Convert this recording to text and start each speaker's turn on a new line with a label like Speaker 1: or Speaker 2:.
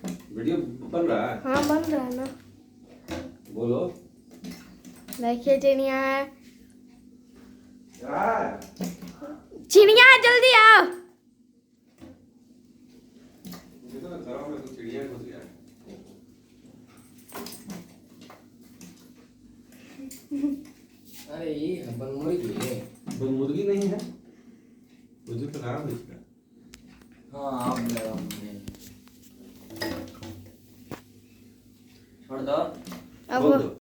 Speaker 1: Video बन रहा है?
Speaker 2: हाँ बन रहा है ना।
Speaker 1: बोलो।
Speaker 2: देखिए चिड़िया है।
Speaker 1: क्या है?
Speaker 2: चिड़िया जल्दी आओ।
Speaker 1: मुझे तो घरों में तो चिड़िया घुस गया है।
Speaker 3: अरे ये बनमुर्गी है।
Speaker 1: वो मुर्गी नहीं है, मुझे तो नाम है इसका।
Speaker 3: हाँ अब लगा मुझे। छोड़ दो।
Speaker 2: अब
Speaker 1: बोल दो।